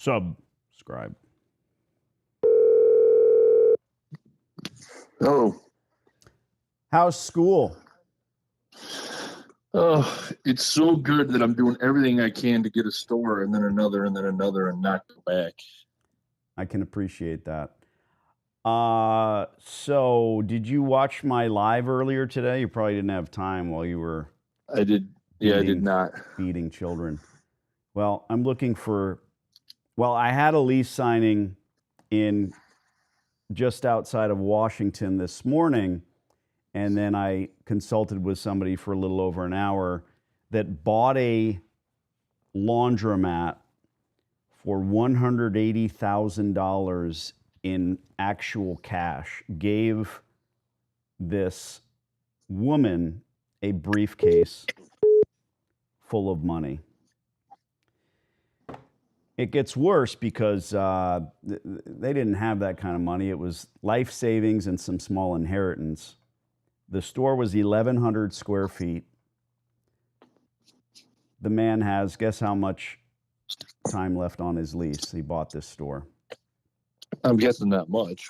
subscribe. Oh. How's school? Oh, it's so good that I'm doing everything I can to get a store and then another and then another and not go back. I can appreciate that. So did you watch my live earlier today? You probably didn't have time while you were I did. Yeah, I did not. feeding children. Well, I'm looking for, I had a lease signing in just outside of Washington this morning, and then I consulted with somebody for a little over an hour that bought a laundromat for $180,000 in actual cash, gave this woman a briefcase full of money. It gets worse because they didn't have that kind of money. It was life savings and some small inheritance. The store was 1,100 square feet. The man has, guess how much time left on his lease? He bought this store. I'm guessing not much.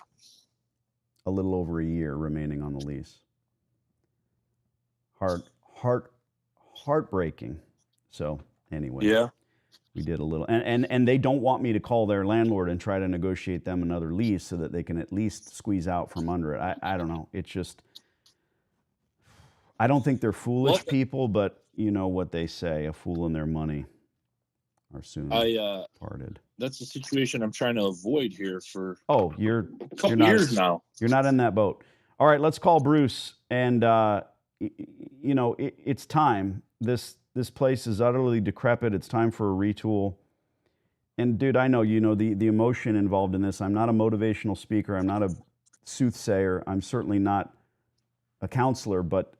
A little over a year remaining on the lease. Heartbreaking. So anyway. Yeah. We did a little, and they don't want me to call their landlord and try to negotiate them another lease so that they can at least squeeze out from under it. I don't know. It's just, I don't think they're foolish people, but you know what they say, a fool and their money are soon parted. That's the situation I'm trying to avoid here for you're years now. You're not in that boat. All right, let's call Bruce. And, it's time. This place is utterly decrepit. It's time for a retool. And dude, I know, the emotion involved in this. I'm not a motivational speaker. I'm not a soothsayer. I'm certainly not a counselor. But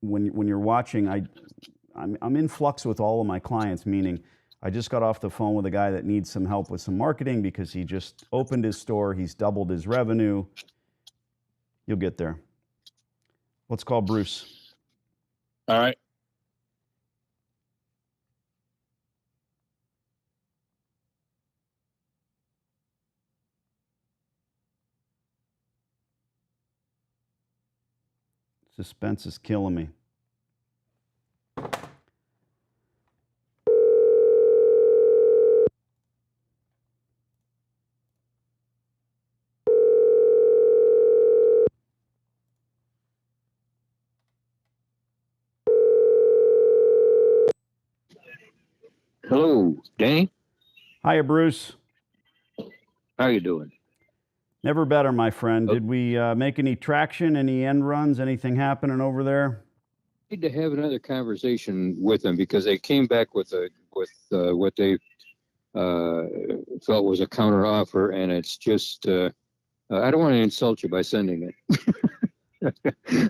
when you're watching, I'm in flux with all of my clients, meaning I just got off the phone with a guy that needs some help with some marketing because he just opened his store. He's doubled his revenue. You'll get there. Let's call Bruce. All right. Suspense is killing me. Hello, Danny. Hiya, Bruce. How you doing? Never better, my friend. Did we make any traction, any end runs, anything happening over there? I need to have another conversation with them because they came back with what they felt was a counter offer, and it's just I don't want to insult you by sending it.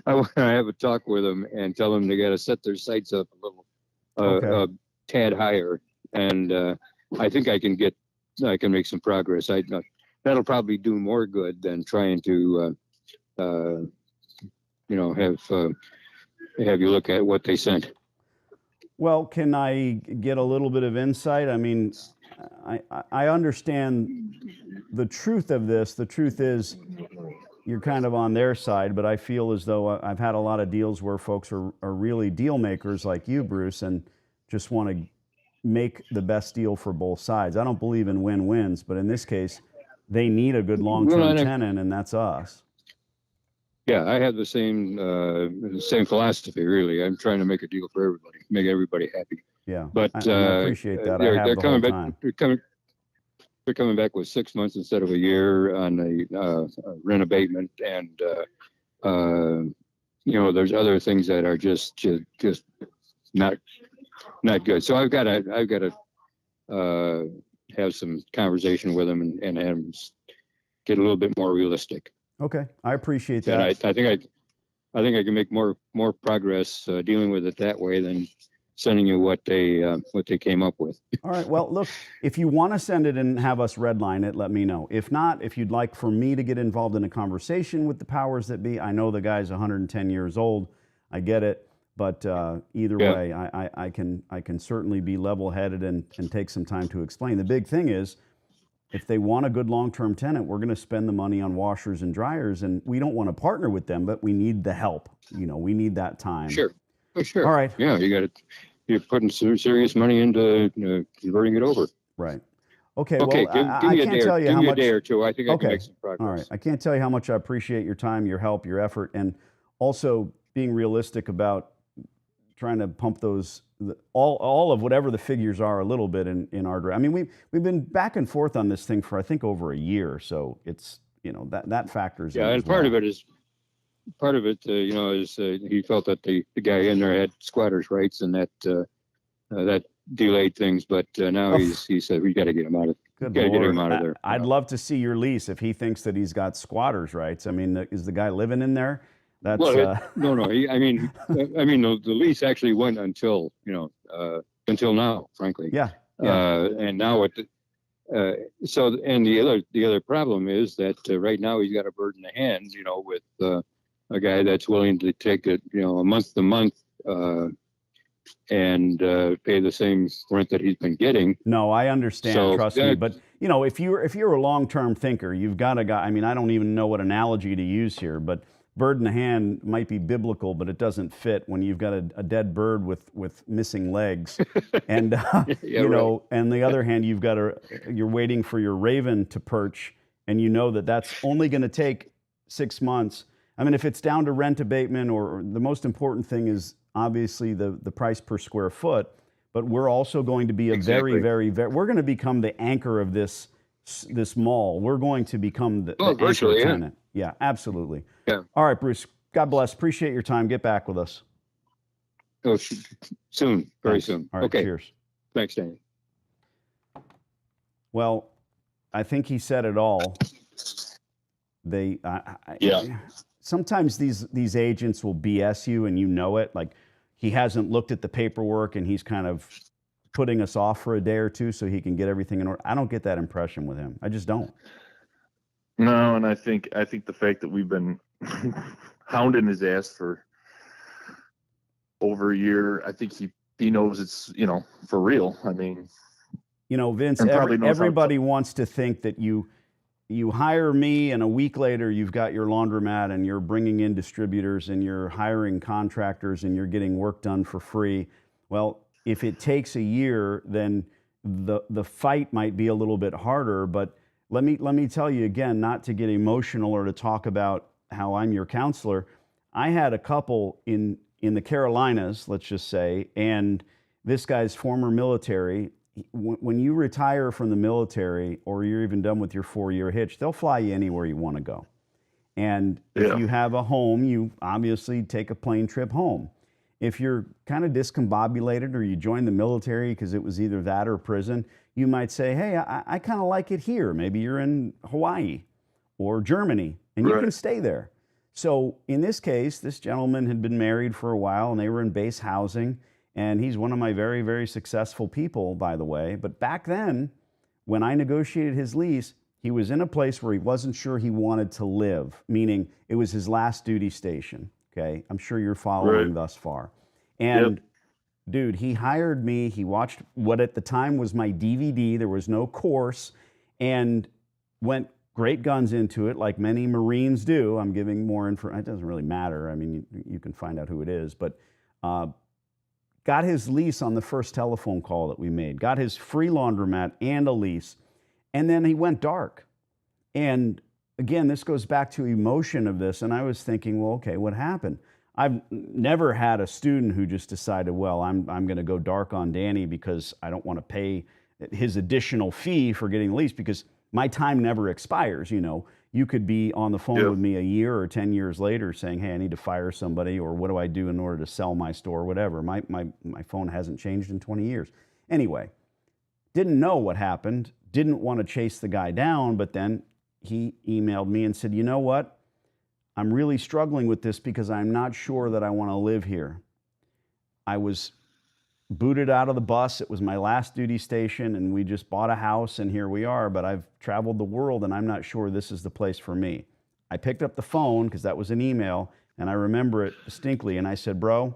I want to have a talk with them and tell them they got to set their sights up a little, a tad higher, and I think I can make some progress. That'll probably do more good than trying to, have you look at what they sent. Well, can I get a little bit of insight? I mean, I understand the truth of this. The truth is you're kind of on their side, but I feel as though I've had a lot of deals where folks are really deal makers like you, Bruce, and just want to make the best deal for both sides. I don't believe in win-wins, but in this case, they need a good long-term tenant, and that's us. Yeah, I have the same philosophy, really. I'm trying to make a deal for everybody, make everybody happy. Yeah, but I appreciate that. They're coming back with 6 months instead of a year on the rent abatement, and there's other things that are just not good. So I've got to have some conversation with them and have them get a little bit more realistic. Okay, I appreciate that. And I think I can make more progress dealing with it that way than sending you what they came up with. All right. Well, look, if you want to send it and have us redline it, let me know. If not, if you'd like for me to get involved in a conversation with the powers that be, I know the guy's 110 years old. I get it. But either Yeah. way, I can certainly be level-headed and take some time to explain. The big thing is, if they want a good long-term tenant, we're going to spend the money on washers and dryers, and we don't want to partner with them, but we need the help. We need that time. Sure. Oh, sure. All right. Yeah, you're putting some serious money into converting it over. Right. Okay. Okay, Well, give I me a can't day, tell you how give me a much. day or two. I think I can Okay. make some progress. All right. I can't tell you how much I appreciate your time, your help, your effort, and also being realistic about trying to pump all of whatever the figures are a little bit in our direction. I mean, we've been back and forth on this thing for I think over a year, so it's that factors. Yeah, in and as well. part of it, is he felt that the guy in there had squatters' rights, and that delayed things. But now Oh. he said we got to get him out of. Good Got to get Lord. him out of there. I'd love to see your lease if he thinks that he's got squatters' rights. I mean, is the guy living in there? That's Well, no. I mean, the lease actually went until now, frankly. yeah. And now and the other problem is that right now he's got a bird in the hand, with a guy that's willing to take it, a month to month, and pay the same rent that he's been getting. No, I understand. So trust me. But if you're a long-term thinker, you've got a guy. I mean, I don't even know what analogy to use here, but bird in the hand might be biblical, but it doesn't fit when you've got a dead bird with missing legs, and Yeah, right. And the other hand, you're waiting for your raven to perch, and that's only going to take 6 months. I mean, if it's down to rent abatement, or the most important thing is obviously the price per square foot, but we're also going to be Exactly. very, we're going to become the anchor of this mall. We're going to become the virtually, anchor yeah. tenant. Yeah, absolutely. Yeah. All right, Bruce. God bless. Appreciate your time. Get back with us. Oh, soon, very Thanks. soon. All right. Okay. Cheers. Thanks, Danny. Well, I think he said it all. Yeah. Sometimes these agents will BS you, and it. Like, he hasn't looked at the paperwork, and he's kind of putting us off for a day or two so he can get everything in order. I don't get that impression with him. I just don't. No, and I think the fact that we've been hounding his ass for over a year, I think he knows it's for real. I mean, Vince, and probably knows everybody wants to think that you hire me and a week later you've got your laundromat and you're bringing in distributors and you're hiring contractors and you're getting work done for free. Well, if it takes a year, then the fight might be a little bit harder. But let me tell you again, not to get emotional or to talk about how I'm your counselor. I had a couple in the Carolinas, let's just say, and this guy's former military. When you retire from the military or you're even done with your 4-year hitch, they'll fly you anywhere you want to go. And if you have a home, you obviously take a plane trip home. If you're kind of discombobulated or you joined the military because it was either that or prison, you might say, hey, I kind of like it here. Maybe you're in Hawaii or Germany and you can stay there. So in this case, this gentleman had been married for a while and they were in base housing. And he's one of my very, very successful people, by the way. But back then, when I negotiated his lease, he was in a place where he wasn't sure he wanted to live, meaning it was his last duty station. Okay, I'm sure you're following thus far. And dude, he hired me. He watched what at the time was my DVD. There was no course, and went great guns into it, like many Marines do. I'm giving more info. It doesn't really matter. I mean, you can find out who it is, but got his lease on the first telephone call that we made. Got his free laundromat and a lease, and then he went dark. And again, this goes back to emotion of this. And I was thinking, well, okay, what happened? I've never had a student who just decided, well, I'm going to go dark on Danny because I don't want to pay his additional fee for getting the lease, because my time never expires. You could be on the phone with me a year or 10 years later saying, hey, I need to fire somebody, or what do I do in order to sell my store, whatever. My phone hasn't changed in 20 years. Anyway, didn't know what happened, didn't want to chase the guy down, but then he emailed me and said, you know what? I'm really struggling with this because I'm not sure that I want to live here. I was booted out of the bus. It was my last duty station, and we just bought a house, and here we are. But I've traveled the world, and I'm not sure this is the place for me. I picked up the phone, because that was an email, and I remember it distinctly. And I said, bro,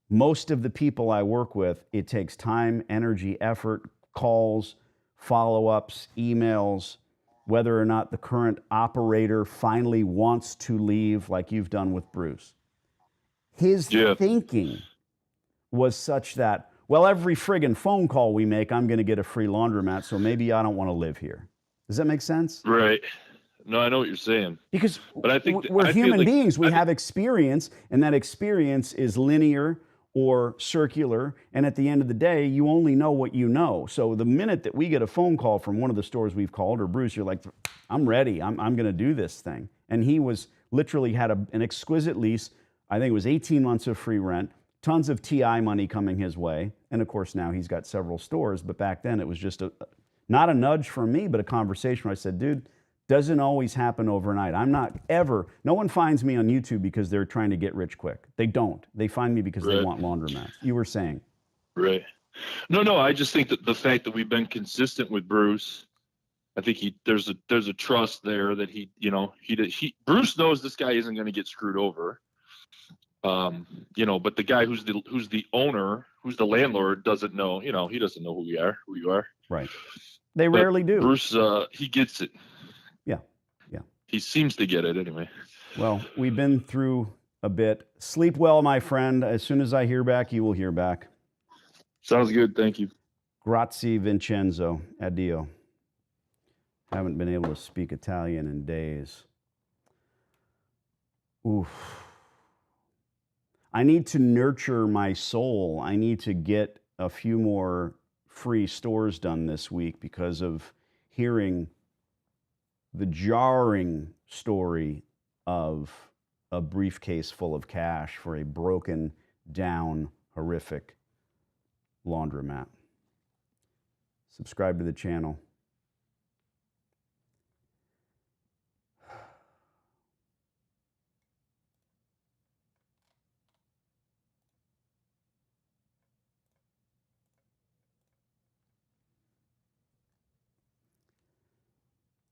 Most of the people I work with, it takes time, energy, effort, calls, follow-ups, emails, whether or not the current operator finally wants to leave, like you've done with Bruce. His Yeah. thinking was such that, well, every friggin' phone call we make, I'm going to get a free laundromat, so maybe I don't want to live here. Does that make sense? Right. No, I know what you're saying. Because But I think we're I feel human like beings. We have experience, and that experience is linear or circular. And at the end of the day, you only know what you know. So the minute that we get a phone call from one of the stores we've called, or Bruce, you're like, I'm ready. I'm going to do this thing. And he was literally had an exquisite lease. I think it was 18 months of free rent, tons of TI money coming his way. And of course, now he's got several stores. But back then, it was just not a nudge from me, but a conversation where I said, dude, doesn't always happen overnight. I'm not ever, no one finds me on YouTube because they're trying to get rich quick. They don't. They find me because they Right. want laundromats. You were saying. Right. No, I just think that the fact that we've been consistent with Bruce, I think there's a trust there that Bruce knows this guy isn't going to get screwed over. But the guy who's the owner, who's the landlord, doesn't know. He doesn't know who you are. Right. They But rarely do. Bruce, he gets it. Yeah. He seems to get it anyway. Well, we've been through a bit. Sleep well, my friend. As soon as I hear back, you will hear back. Sounds good. Thank you. Grazie, Vincenzo. Addio. Haven't been able to speak Italian in days. Oof. I need to nurture my soul. I need to get a few more free stores done this week because of hearing the jarring story of a briefcase full of cash for a broken down, horrific laundromat. Subscribe to the channel.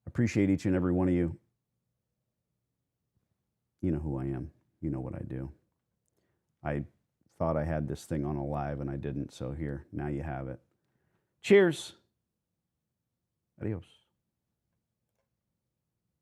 Appreciate each and every one of you. You know who I am. You know what I do. I thought I had this thing on a live and I didn't, so here, now you have it. Cheers. Adios.